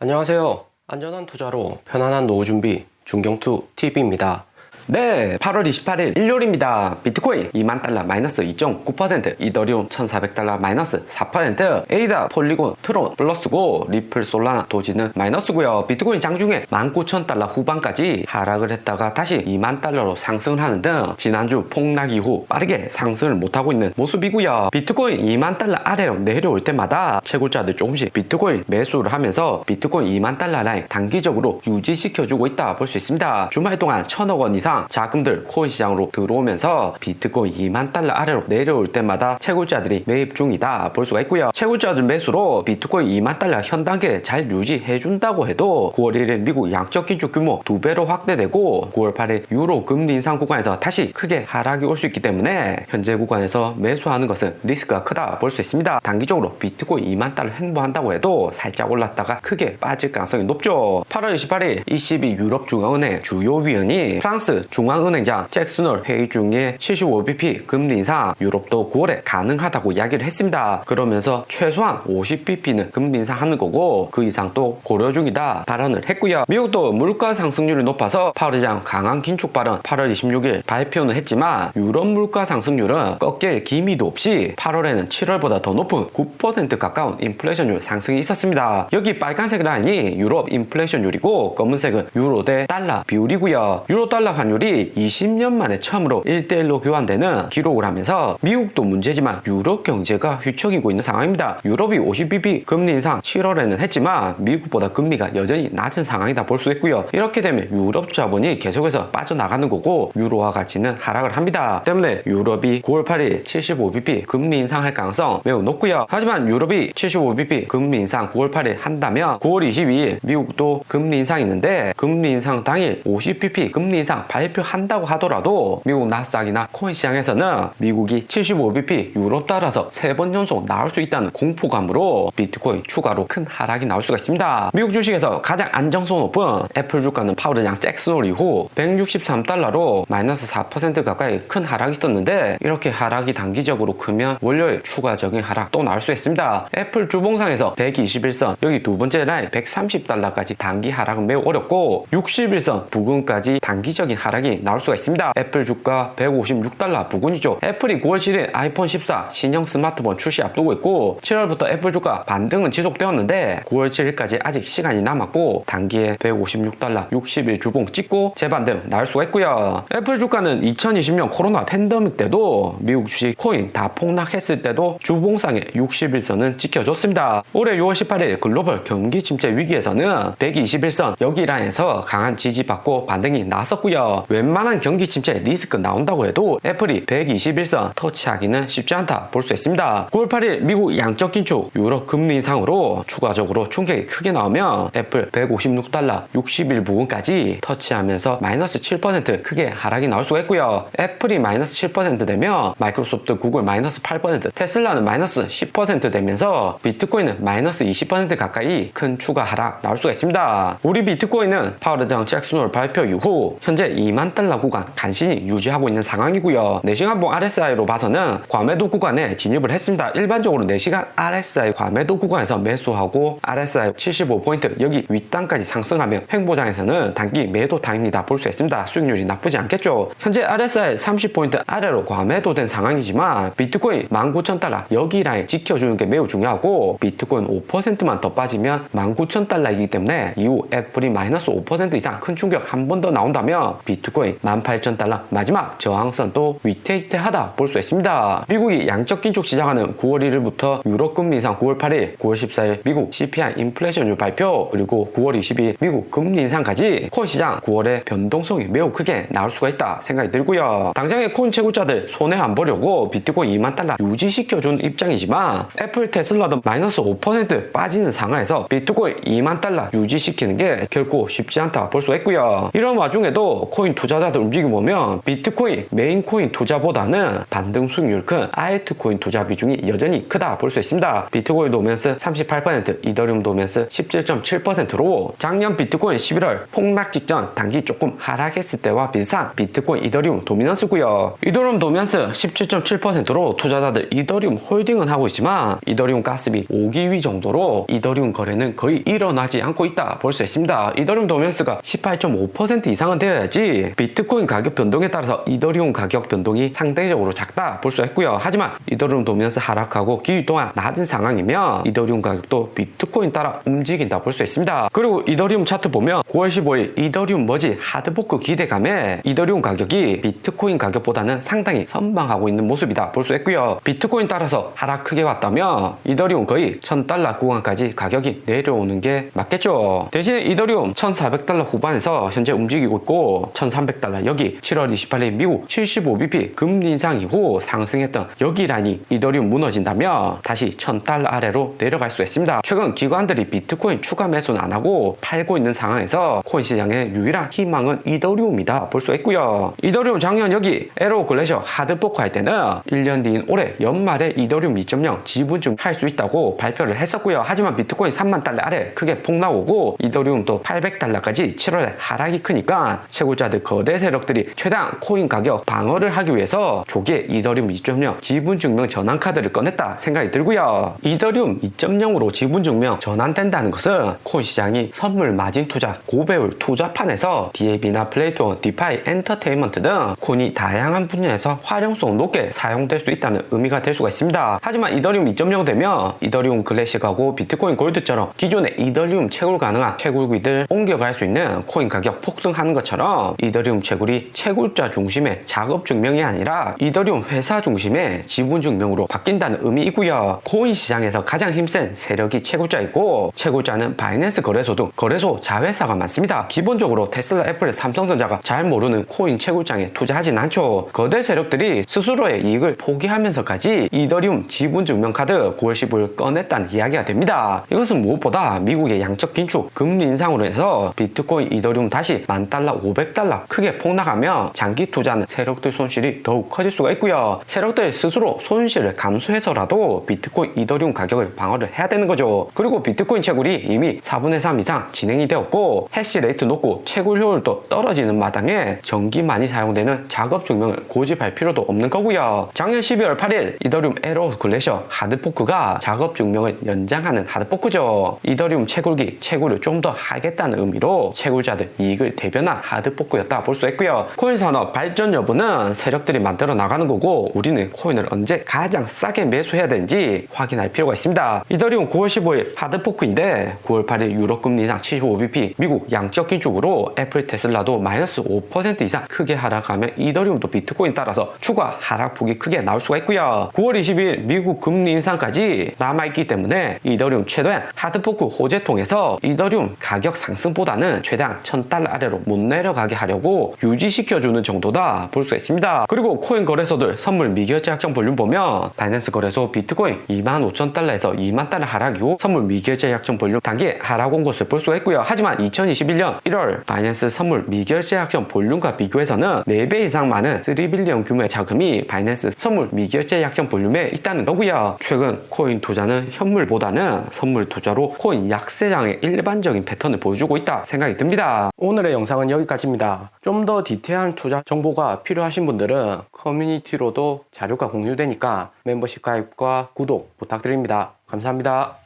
안녕하세요. 안전한 투자로 편안한 노후 준비 중경투 TV입니다. 네, 8월 28일 일요일입니다. 비트코인 2만 달러 마이너스 2.9%, 이더리움 1,400달러 마이너스 4%, 에이다, 폴리곤, 트론 플러스고, 리플, 솔라나, 도지는 마이너스고요. 비트코인 장중에 19,000달러 후반까지 하락을 했다가 다시 2만 달러로 상승을 하는 등 지난주 폭락 이후 빠르게 상승을 못하고 있는 모습이고요. 비트코인 2만 달러 아래로 내려올 때마다 채굴자들 조금씩 비트코인 매수를 하면서 비트코인 2만 달러 라인 단기적으로 유지시켜주고 있다 볼 수 있습니다. 주말 동안 1,000억 원 이상 자금들 코인 시장으로 들어오면서 비트코인 2만 달러 아래로 내려올 때마다 채굴자들이 매입 중이다 볼 수가 있고요. 채굴자들 매수로 비트코인 2만 달러 현 단계 잘 유지해준다고 해도 9월 1일 미국 양적 긴축 규모 2배로 확대되고 9월 8일 유로 금리 인상 구간에서 다시 크게 하락이 올 수 있기 때문에 현재 구간에서 매수하는 것은 리스크가 크다 볼 수 있습니다. 단기적으로 비트코인 2만 달러 횡보한다고 해도 살짝 올랐다가 크게 빠질 가능성이 높죠. 8월 28일 ECB 유럽 중앙은행 주요 위원이 프랑스 중앙은행장 잭슨홀 회의 중에 75bp 금리 인상 유럽도 9월에 가능하다고 이야기를 했습니다. 그러면서 최소한 50bp는 금리 인상하는 거고 그 이상도 고려 중이다 발언을 했고요. 미국도 물가 상승률이 높아서 파월의장 강한 긴축 발언 8월 26일 발표는 했지만 유럽 물가 상승률은 꺾일 기미도 없이 8월에는 7월보다 더 높은 9% 가까운 인플레이션율 상승이 있었습니다. 여기 빨간색 라인이 유럽 인플레이션율이고 검은색은 유로 대 달러 비율이고요. 유로 달러 환율이 20년 만에 처음으로 1대1로 교환되는 기록을 하면서 미국도 문제지만 유럽 경제가 휘청이고 있는 상황입니다. 유럽이 50bp 금리 인상 7월에는 했지만 미국보다 금리가 여전히 낮은 상황이다 볼 수 있고요. 이렇게 되면 유럽 자본이 계속해서 빠져나가는 거고 유로화 가치는 하락을 합니다. 때문에 유럽이 9월 8일 75bp 금리 인상할 가능성 매우 높고요. 하지만 유럽이 75bp 금리 인상 9월 8일 한다면 9월 22일 미국도 금리 인상이 있는데 금리 인상 당일 50bp 금리 인상 발표한다고 하더라도 미국 나스닥이나 코인 시장에서는 미국이 75bp 유로 따라서 3번 연속 나올 수 있다는 공포감으로 비트코인 추가로 큰 하락이 나올 수가 있습니다. 미국 주식에서 가장 안정성 높은 애플 주가는 파월의장 잭슨홀 이후 163달러로 마이너스 4% 가까이 큰 하락이 있었는데 이렇게 하락이 단기적으로 크면 월요일 추가적인 하락 또 나올 수 있습니다. 애플 주봉상에서 121선 여기 두 번째 라인 130달러까지 단기 하락은 매우 어렵고 61선 부근까지 단기적인 하락이 나올 수가 있습니다. 애플 주가 156달러 부근이죠. 애플이 9월 7일 아이폰 14 신형 스마트폰 출시 앞두고 있고 7월부터 애플 주가 반등은 지속되었는데 9월 7일까지 아직 시간이 남았고 단기에 156달러 60일 주봉 찍고 재반등 나올 수가 있고요. 애플 주가는 2020년 코로나 팬데믹 때도 미국 주식 코인 다 폭락했을 때도 주봉상의 60일선은 지켜줬습니다. 올해 6월 18일 글로벌 경기 침체 위기에서는 121선 여기 라인에서 강한 지지받고 반등이 나왔었고요. 웬만한 경기 침체 리스크 나온다고 해도 애플이 121선 터치하기는 쉽지 않다 볼 수 있습니다. 9월 8일 미국 양적 긴축 유럽 금리 인상으로 추가적으로 충격이 크게 나오면 애플 156달러 60일 부근까지 터치하면서 마이너스 7% 크게 하락이 나올 수가 있고요. 애플이 마이너스 7% 되면 마이크로소프트, 구글 마이너스 8%, 테슬라는 마이너스 10% 되면서 비트코인은 마이너스 20% 가까이 큰 추가 하락 나올 수가 있습니다. 우리 비트코인은 파월의장 잭슨홀 발표 이후 현재 2만 달러 구간 간신히 유지하고 있는 상황이고요. 4시간봉 RSI로 봐서는 과매도 구간에 진입을 했습니다. 일반적으로 4시간 RSI 과매도 구간에서 매수하고 RSI 75포인트 여기 윗단까지 상승하면 횡보장에서는 단기 매도 타임이다 볼 수 있습니다. 수익률이 나쁘지 않겠죠. 현재 RSI 30포인트 아래로 과매도된 상황이지만 비트코인 19,000달러 여기 라인 지켜주는 게 매우 중요하고 비트코인 5%만 더 빠지면 19,000달러이기 때문에 이후 애플이 마이너스 5% 이상 큰 충격 한 번 더 나온다면 비트코인 18,000달러 마지막 저항선도 위태위태하다 볼 수 있습니다. 미국이 양적 긴축 시작하는 9월 1일부터 유럽 금리 인상 9월 8일, 9월 14일 미국 CPI 인플레이션율 발표 그리고 9월 22일 미국 금리 인상까지 코인 시장 9월에 변동성이 매우 크게 나올 수가 있다 생각이 들고요. 당장의 코인 채굴자들 손해 안 보려고 비트코인 2만 달러 유지시켜준 입장이지만 애플 테슬라도 마이너스 5% 빠지는 상황에서 비트코인 2만 달러 유지시키는 게 결코 쉽지 않다 볼 수 있고요. 이런 와중에도 코인 비트코인 투자자들 움직임 보면 비트코인 메인 코인 투자보다는 반등 수익률 큰 알트코인 투자 비중이 여전히 크다 볼 수 있습니다. 비트코인 도면스 38%, 이더리움 도면스 17.7%로 작년 비트코인 11월 폭락 직전 단기 조금 하락했을 때와 비슷한 비트코인 이더리움 도미넌스고요. 이더리움 도면스 17.7%로 투자자들 이더리움 홀딩은 하고 있지만 이더리움 가스비 5기위 정도로 이더리움 거래는 거의 일어나지 않고 있다 볼 수 있습니다. 이더리움 도면스가 18.5% 이상은 되어야지 비트코인 가격 변동에 따라서 이더리움 가격 변동이 상대적으로 작다 볼 수 있고요. 하지만 이더리움 도면스 하락하고 기위 동안 낮은 상황이면 이더리움 가격도 비트코인 따라 움직인다 볼 수 있습니다. 그리고 이더리움 차트 보면 9월 15일 이더리움 머지 하드포크 기대감에 이더리움 가격이 비트코인 가격보다는 상당히 선방하고 있는 모습이다 볼 수 있고요. 비트코인 따라서 하락 크게 왔다면 이더리움 거의 $1000 구간까지 가격이 내려오는 게 맞겠죠. 대신에 이더리움 $1400 후반에서 현재 움직이고 있고 $1300 여기 7월 28일 미국 75bp 금리 인상 이후 상승했던 여기 라인이 이더리움 무너진다면 다시 $1000 아래로 내려갈 수 있습니다. 최근 기관들이 비트코인 추가 매수는 안 하고 팔고 있는 상황에서 코인 시장의 유일한 희망은 이더리움이다 볼 수 있고요. 이더리움 작년 여기 에로 글래셔 하드포크 할 때는 1년 뒤인 올해 연말에 이더리움 2.0 지분증 할 수 있다고 발표를 했었고요. 하지만 비트코인 $30,000 아래 크게 폭 나오고 이더리움도 $800까지 7월에 하락이 크니까 채굴자들 거대 세력들이 최대한 코인 가격 방어를 하기 위해서 조기에 이더리움 2.0 지분증명 전환 카드를 꺼냈다 생각이 들고요. 이더리움 2.0으로 지분증명 전환된다는 것은 코인 시장이 선물 마진 투자, 고배율 투자판에서 DAB나 플레이톤, 디파이, 엔터테인먼트 등 코인이 다양한 분야에서 활용성 높게 사용될 수 있다는 의미가 될 수가 있습니다. 하지만 이더리움 2.0 되면 이더리움 클래식하고 비트코인 골드처럼 기존의 이더리움 채굴 가능한 채굴기들 옮겨갈 수 있는 코인 가격 폭등하는 것처럼 이더리움 채굴이 채굴자 중심의 작업 증명이 아니라 이더리움 회사 중심의 지분 증명으로 바뀐다는 의미이고요. 코인 시장에서 가장 힘센 세력이 채굴자이고 채굴자는 바이낸스 거래소 등 거래소 자회사가 많습니다. 기본적으로 테슬라, 애플, 삼성전자가 잘 모르는 코인 채굴장에 투자하진 않죠. 거대 세력들이 스스로의 이익을 포기하면서까지 이더리움 지분 증명 카드 9월 15일 꺼냈다는 이야기가 됩니다. 이것은 무엇보다 미국의 양적 긴축, 금리 인상으로 해서 비트코인, 이더리움 다시 $10,000, $500 크게 폭락하면 장기 투자하는 세력들 손실이 더욱 커질 수가 있고요. 세력들 스스로 손실을 감수해서라도 비트코인, 이더리움 가격을 방어를 해야 되는 거죠. 그리고 비트코인 채굴이 이미 4분의 3 이상 진행이 되었고 해시레이트 높고 채굴 효율도 떨어지는 마당에 전기만이 사용되는 작업 증명을 고집할 필요도 없는 거고요. 작년 12월 8일 이더리움 에로 글래셔 하드포크가 작업 증명을 연장하는 하드포크죠. 이더리움 채굴기 채굴을 좀 더 하겠다는 의미로 채굴자들 이익을 대변한 하드포크였다 볼 수 있고요. 코인 산업 발전 여부는 세력들이 만들어 나가는 거고 우리는 코인을 언제 가장 싸게 매수해야 되는지 확인할 필요가 있습니다. 이더리움 9월 15일 하드포크인데 9월 8일 유로 금리 인상 75bp 미국 양적 긴축으로 애플, 테슬라도 마이너스 5% 이상 크게 하락하면 이더리움도 비트코인 따라서 추가 하락폭이 크게 나올 수가 있고요. 9월 20일 미국 금리 인상까지 남아있기 때문에 이더리움 최대한 하드포크 호재 통해서 이더리움 가격 상승보다는 최대한 $1000 아래로 못 내려가게 하려고 유지시켜주는 정도다 볼 수 있습니다. 그리고 코인 거래소들 선물 미결제 약정 볼륨 보면 바이낸스 거래소 비트코인 25,000달러에서 20,000달러 하락이고 선물 미결제 약정 볼륨 단기에 하락 온 것을 볼 수가 있고요. 하지만 2021년 1월 바이낸스 선물 미결제 약정 볼륨과 비교해서는 4배 이상 많은 3빌리언 규모의 자금이 바이낸스 선물 미결제 약정 볼륨에 있다는 거고요. 최근 코인 투자는 현물보다는 선물 투자로 코인 약세장의 일반적인 패턴을 보여주고 있다 생각이 듭니다. 오늘의 영상은 여기까지입니다. 좀 더 디테일한 투자 정보가 필요하신 분들은 커뮤니티로도 자료가 공유되니까 멤버십 가입과 구독 부탁드립니다. 감사합니다.